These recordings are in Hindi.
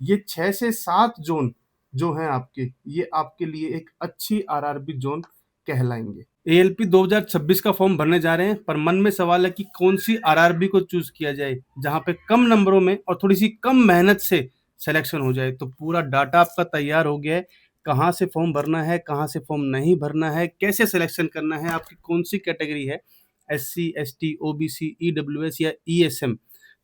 ये 6 से 7 ज़ोन जो हैं आपके, ये आपके लिए एक अच्छी आरआरबी ज़ोन कहलाएँगे। एएलपी 2026 का फॉर्म भरने जा रहे हैं, पर मन में सवाल है कि कौन-सी आरआरबी को चूज़ किया जाए, जहाँ पे कम नंबरों में और थोड़ी-सी कम मेहनत से सिलेक्शन हो जाए। तो पूरा डाटा आपका तैयार हो गया है, कहाँ से फॉर्म भरना है, कहाँ से फॉर्म नहीं भरना है, कैसे सिलेक्शन करना है, आपकी कौन-सी कैटेगरी है, एससी, एसटी, ओबीसी, ईडब्ल्यूएस या ईएसएम,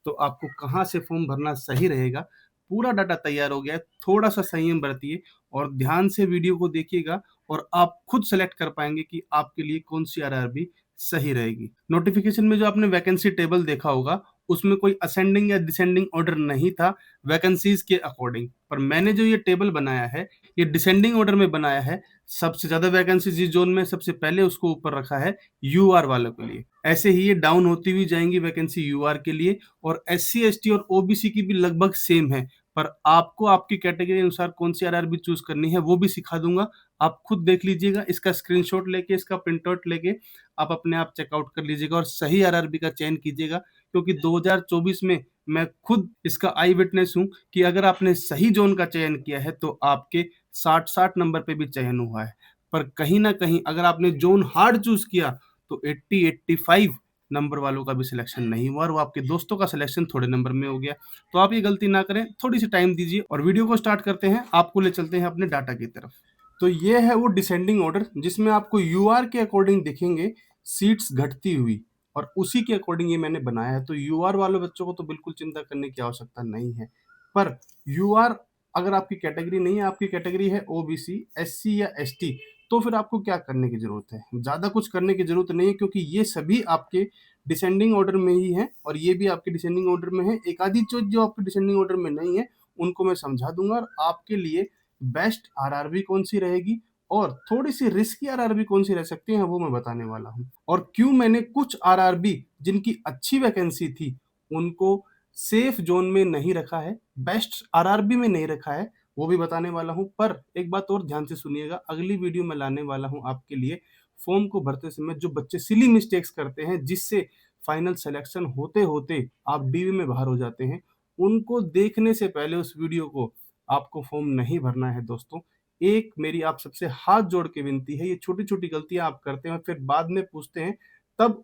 तो आपको कहाँ से फॉर्म भरना सही रहेगा, पूरा डाटा तैयार हो गया है। थोड़ा-सा संयम बरतिए और ध्यान से वीडियो को देखिएगा और आप खुद सेलेक्ट कर पाएँगे कि आपके लिए कौन-सी आरआरबी सही रहेगी। नोटिफ़िकेशन में जो आपने वैकेंसी टेबल देखा होगा, उसमें कोई असेंडिंग या डिसेंडिंग ऑर्डर नहीं था वैकेंसीज़ के अकॉर्डिंग, पर मैंने जो ये टेबल बनाया है, ये डिसेंडिंग ऑर्डर में बनाया है। सबसे ज़्यादा वैकेंसीज़ जिस ज़ोन में सबसे पहले उसको ऊपर रखा है यूआर वालों के लिए। ऐसे ही ये डाउन होती हुई जाएँगी वैकेंसी यूआर के लिए और एससी, एसटी और ओबीसी की भी लगभग सेम है। पर आपको आपकी कैटेगरी अनुसार कौन-सी आरआरबी चूज़ करनी है, वो भी सिखा दूँगा। आप खुद देख लीजिएगा, इसका स्क्रीनशॉट लेके, इसका प्रिंट आउट लेके आप अपने आप चेकआउट कर लीजिएगा और सही आरआरबी का चयन कीजिएगा, क्योंकि 2024 में मैं खुद इसका आई विटनेस हूँ कि अगर आपने सही ज़ोन का चयन किया है, तो आपके 60-60 नंबर पे भी चयन हुआ है। पर कहीं न कहीं अगर आपने ज़ोन हार्ड चूज़ किया, तो 80-85 नंबर वालों का भी सिलेक्शन नहीं हुआ और वो आपके दोस्तों का सिलेक्शन थोड़े नंबर में हो गया। तो आप ये गलती ना करें, थोड़ी-सी टाइम दीजिए और वीडियो को स्टार्ट करते हैं, आपको ले चलते हैं अपने डाटा की तरफ। तो ये है वो डिसेंडिंग ऑर्डर जिसमें आपको यूआर के अकॉर्डिंग दिखेंगे सीट्स घटती हुई और उसी के अकॉर्डिंग ये मैंने बनाया है। तो यूआर वाले बच्चों को तो बिल्कुल चिंता करने की आवश्यकता नहीं है। पर यूआर अगर आपकी कैटेगरी नहीं है, आपकी कैटेगरी है ओबीसी, एससी या एसटी, तो फिर आपको क्या करने की ज़रूरत है? ज़्यादा कुछ करने की ज़रूरत नहीं है, क्योंकि ये सभी आपके डिसेंडिंग ऑर्डर में ही हैं और ये भी आपके डिसेंडिंग ऑर्डर में है। एक आधी चीज़ जो आपके डिसेंडिंग ऑर्डर में नहीं है, उनको मैं समझा दूँगा और आपके लिए बेस्ट आरआरबी कौन-सी रहेगी और थोड़ी-सी रिस्की आरआरबी कौन-सी रह सकती है, वो मैं बताने वाला हूँ। और क्यों मैंने कुछ आरआरबी जिनकी अच्छी वैकेंसी थी, उनको सेफ ज़ोन में नहीं रखा है, बेस्ट आरआरबी में नहीं रखा है, वो भी बताने वाला हूँ। पर एक बात और ध्यान से सुनिएगा, अगली वीडियो में लाने वाला हूँ आपके लिए फॉर्म को भरते समय जो बच्चे सिली मिस्टेक्स करते हैं, जिससे फाइनल सिलेक्शन होते-होते आप डीवी में बाहर हो जाते हैं, उनको देखने से पहले उस वीडियो को आपको फॉर्म नहीं भरना है दोस्तों। एक मेरी आप सबसे हाथ जोड़ के विनती है, ये छोटी-छोटी गलतियाँ आप करते हैं और फिर बाद में पूछते हैं, तब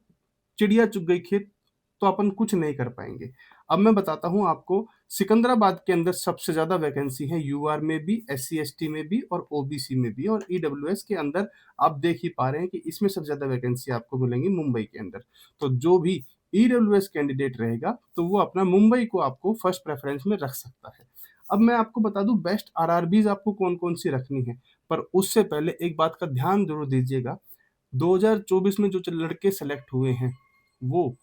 चिड़िया चुग गई खेत, तो अपन कुछ नहीं कर पाएँगे। अब मैं बताता हूँ आपको, सिकंदराबाद के अंदर सबसे ज़्यादा वैकेंसी है यूआर में भी, एससी-एसटी में भी और ओबीसी में भी और ईडब्ल्यूएस के अंदर आप देख ही पा रहे हैं कि इसमें सबसे ज़्यादा वैकेंसी आपको मिलेंगी मुंबई के अंदर। तो जो भी ईडब्ल्यूएस कैंडिडेट रहेगा, तो वो अपना मुंबई को आपको फर्स्ट प्रेफ़रेंस में रख सकता है। अब मैं आपको बता दूँ बेस्ट आरआरबीज़ आपको कौन-कौन सी रखनी है, पर उससे पहले एक बात का ध्यान ज़रूर दीजिएगा, 2024 में जो च लड़के सेलेक्ट हुए हैं, वो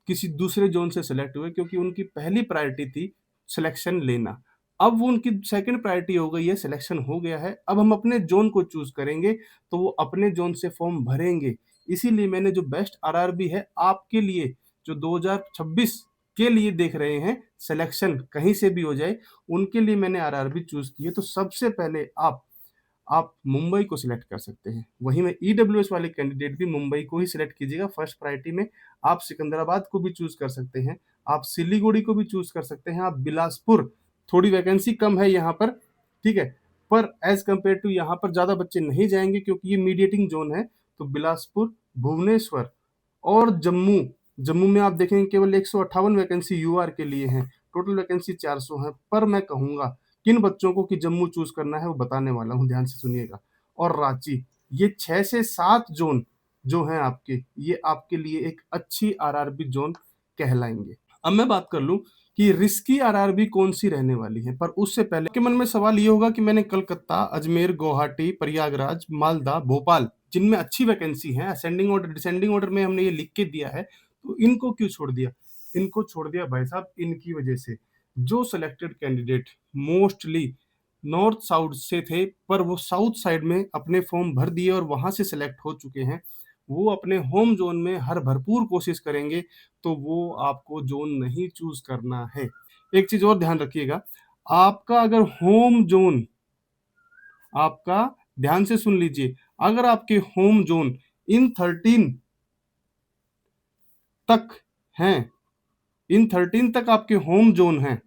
किसी दूसरे ज़ोन से सेलेक्ट हुए, क्योंकि उनकी पहली प्रायोरिटी थी सिलेक्शन लेना। अब वो उनकी सेकंड प्रायोरिटी हो गई है, सिलेक्शन हो गया है, अब हम अपने ज़ोन को चूज़ करेंगे, तो वो अपने ज़ोन से फॉर्म भरेंगे। इसीलिए मैंने जो बेस्ट आरआरबी है आपके लिए, जो 2026 के लिए देख रहे हैं, सिलेक्शन कहीं से भी हो जाए, उनके लिए मैंने आरआरबी चूज़ की है। तो सबसे पहले आप मुंबई को सिलेक्ट कर सकते हैं। वहीं में ईडब्ल्यूएस वाले कैंडिडेट भी मुंबई को ही सिलेक्ट कीजिएगा फर्स्ट प्रायोरिटी में। आप सिकंदराबाद को भी चूज़ कर सकते हैं, आप सिलीगुड़ी को भी चूज़ कर सकते हैं, आप बिलासपुर, थोड़ी वैकेंसी कम है यहाँ पर, ठीक है? पर एज़ कंपेयर टू यहाँ पर ज़्यादा बच्चे नहीं जाएँगे, क्योंकि ये मीडिएटिंग ज़ोन है, तो बिलासपुर, भुवनेश्वर और जम्मू, जम्मू में आप देखेंगे केवल 158 वैकेंसी यूआर के लिए हैं, टोटल वैकेंसी 400 है। पर मैं कहूँगा किन बच्चों को कि जम्मू चूज़ करना है, वो बताने वाला हूँ, ध्यान से सुनिएगा। और रांची, ये 6 से 7 ज़ोन जो हैं आपके, ये आपके लिए एक अच्छी आरआरबी ज़ोन कहलाएँगे। अब मैं बात कर लूँ कि रिस्की आरआरबी कौन-सी रहने वाली है, पर उससे पहले आपके मन में सवाल ये होगा कि मैंने कलकत्ता, अजमेर, गुवाहाटी, प्रयागराज, मालदा, भोपाल, जिनमें अच्छी वैकेंसी है, असेंडिंग ऑर्डर, डिसेंडिंग ऑर्डर में हमने ये लिख के दिया है, तो इनको क्यों छोड़ दिया? इनको छोड़ दिया भाई साहब इनकी वजह से, जो selected candidate mostly north south से थे, पर वो साउथ साइड में अपने फॉर्म भर दिए और वहाँ से सिलेक्ट हो चुके हैं, वो अपने होम ज़ोन में हर भरपूर कोशिश करेंगे, तो वो आपको ज़ोन नहीं चूज़ करना है। एक चीज़ और ध्यान रखिएगा, आपका अगर होम ज़ोन, आपका ध्यान से सुन लीजिए, अगर आपके होम ज़ोन इन 13 तक हैं, इन 13 तक आपके होम ज़ोन हैं,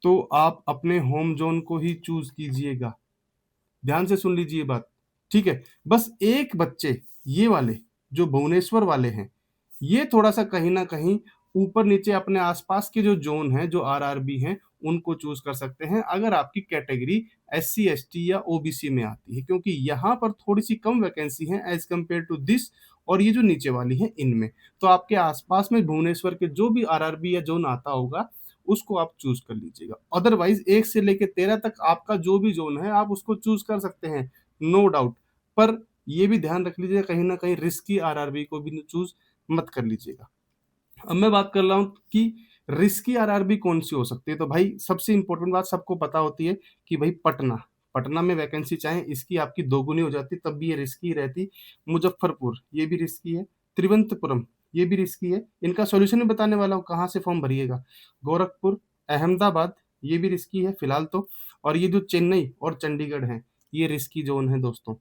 तो आप अपने होम जोन को ही चूज कीजिएगा। ध्यान से सुन लीजिए बात, ठीक है। बस एक बच्चे ये वाले जो भुवनेश्वर वाले हैं, ये थोड़ा सा कहीं ना कहीं ऊपर नीचे अपने आसपास के जो जोन हैं, जो आरआरबी हैं, उनको चूज कर सकते हैं अगर आपकी कैटेगरी SC ST या OBC में आती है, क्योंकि यहाँ पर थोड़ी सी कम वैकेंसी है एज कम्पेयर टू दिस और ये जो नीचे वाली है इनमें। तो आपके आसपास में भुवनेश्वर के जो भी आरआरबी या जोन आता होगा उसको आप चूज कर लीजिएगा। अदरवाइज 1 से लेके 13 तक आपका जो भी जोन है आप उसको चूज कर सकते हैं, नो डाउट। पर ये भी ध्यान रख लीजिएगा कहीं ना कहीं रिस्की आरआरबी को भी चूज मत कर लीजिएगा। अब मैं बात कर रहा हूँ कि रिस्की आरआरबी कौन सी हो सकती है। तो भाई सबसे इंपॉर्टेंट बात सबको पता होती है कि भाई पटना, पटना में वैकेंसी चाहे इसकी आपकी दोगुनी हो जाती तब भी ये रिस्की रहती। मुजफ्फरपुर ये भी रिस्की है। त्रिवंतपुरम ये भी रिस्की है। इनका सॉल्यूशन भी बताने वाला हूँ कहाँ से फॉर्म भरिएगा। गोरखपुर, अहमदाबाद ये भी रिस्की है फिलहाल तो। और ये जो चेन्नई और चंडीगढ़ है ये रिस्की जोन है दोस्तों,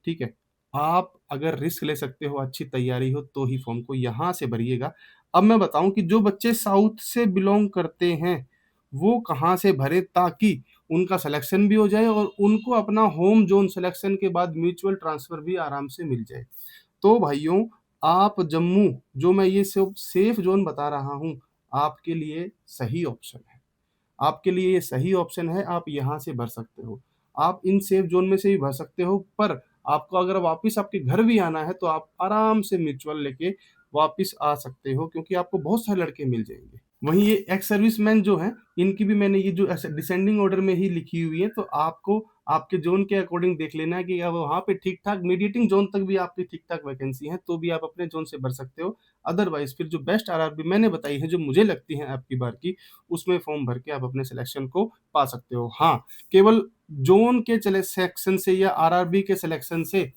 ठीक है। आप अगर रिस्क ले सकते हो, अच्छी तैयारी हो तो ही फॉर्म को यहाँ से भरिएगा। अब मैं बताऊं कि जो बच्चे साउथ से बिलोंग करते हैं वो कहाँ से भरे ताकि उनका सिलेक्शन भी हो जाए और उनको अपना होम जोन सिलेक्शन के बाद म्यूचुअल ट्रांसफर भी आराम से मिल जाए। तो भाइयों, आप जम्मू, जो मैं ये सब सेफ जोन बता रहा हूँ, आपके लिए सही ऑप्शन है। आपके लिए ये सही ऑप्शन है, आप यहाँ से भर सकते हो। आप इन सेफ जोन में से भी भर सकते हो, पर आपको अगर वापस आपके घर भी आना है तो आप आराम से म्यूचुअल लेके वापस आ सकते हो, क्योंकि आपको बहुत सारे लड़के मिल जाएंगे। वहीं ये एक्स सर्विसमैन जो हैं, इनकी भी मैंने ये जो डिसेंडिंग ऑर्डर में ही लिखी हुई है, तो आपको आपके जोन के अकॉर्डिंग देख लेना है कि अब वहाँ पे ठीक ठाक मीडिएटिंग जोन तक भी आपकी ठीक ठाक वैकेंसी है तो भी आप अपने जोन से भर सकते हो। अदरवाइज फिर जो बेस्ट आरआरबी मैंने बताई है, जो मुझे लगती है आपकी बार की, उसमें फॉर्म भर के आप अपने सिलेक्शन को पा सकते हो। हाँ, केवल जोन के चले सिलेक्शन से या आरआरबी के सिलेक्शन से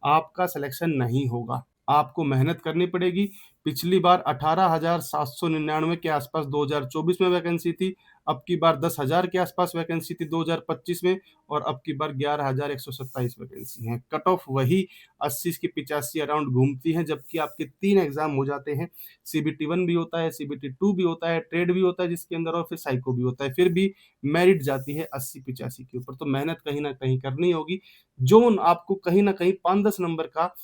आपका सिलेक्शन नहीं होगा, आपको मेहनत करनी पड़ेगी। पिछली बार 18,799 के आसपास 2024 में वैकेंसी थी, अब की बार 10,000 के आसपास वैकेंसी थी 2025 में, और अब की बार 11,127 वैकेंसी है। कट ऑफ वही 80 की 85 अराउंड घूमती है, जबकि आपके 3 एग्जाम हो जाते हैं। CBT 1 भी होता है, CBT 2 भी होता है, ट्रेड भी होता है जिसके अंदर, और फिर साइको भी होता है, फिर भी मेरिट जाती है 80-85 के ऊपर। तो मेहनत कहीं ना कहीं करनी होगी। जोन आपको कहीं ना कहीं 5-10 नंबर का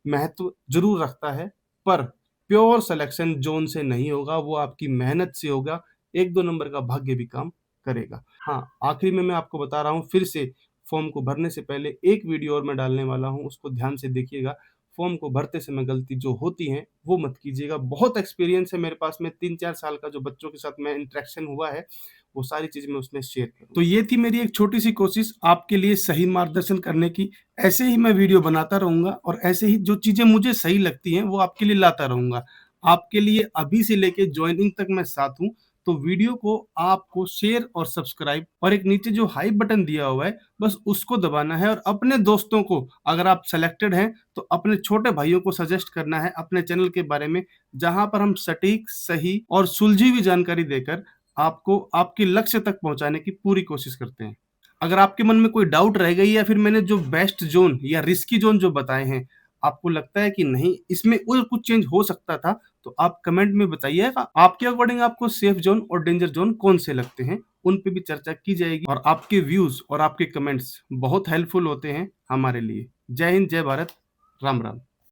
महत्व जरूर रखता है, पर प्योर सिलेक्शन जोन से नहीं होगा, वो आपकी मेहनत से होगा। 1-2 नंबर का भाग्य भी काम करेगा। हाँ, आखिरी में मैं आपको बता रहा हूँ फिर से, फॉर्म को भरने से पहले एक वीडियो और मैं डालने वाला हूँ, उसको ध्यान से देखिएगा। फॉर्म को भरते समय गलती जो होती है वो मत कीजिएगा। बहुत एक्सपीरियंस है मेरे पास में, 3-4 साल का जो बच्चों के साथ मैं इंटरेक्शन हुआ है, वो सारी चीज मैं उसमें शेयर करूँ। तो ये थी मेरी एक छोटी सी कोशिश आपके लिए सही मार्गदर्शन करने की। ऐसे ही मैं वीडियो बनाता रहूंगा और ऐसे ही जो चीजें मुझे सही लगती हैं वो आपके लिए लाता रहूंगा। आपके लिए अभी से लेके ज्वाइनिंग तक मैं साथ हूँ। तो वीडियो को आपको शेयर और सब्सक्राइब और एक नीचे जो हाई बटन दिया हुआ है बस उसको दबाना है, और अपने दोस्तों को, अगर आप सेलेक्टेड हैं तो अपने छोटे भाइयों को सजेस्ट करना है अपने चैनल के बारे में, जहां पर हम सटीक, सही और सुलझी हुई जानकारी देकर आपको आपके लक्ष्य तक पहुंचाने की पूरी कोशिश करते हैं। अगर आपके मन में कोई डाउट रह गई, या फिर मैंने जो बेस्ट जोन या रिस्की जोन जो बताए हैं आपको लगता है कि नहीं इसमें और कुछ चेंज हो सकता था, तो आप कमेंट में बताइएगा। आपके अकॉर्डिंग आपको सेफ जोन और डेंजर जोन कौन से लगते हैं, उन पे भी चर्चा की जाएगी। और आपके व्यूज और आपके कमेंट्स बहुत हेल्पफुल होते हैं हमारे लिए। जय हिंद, जय भारत, राम राम।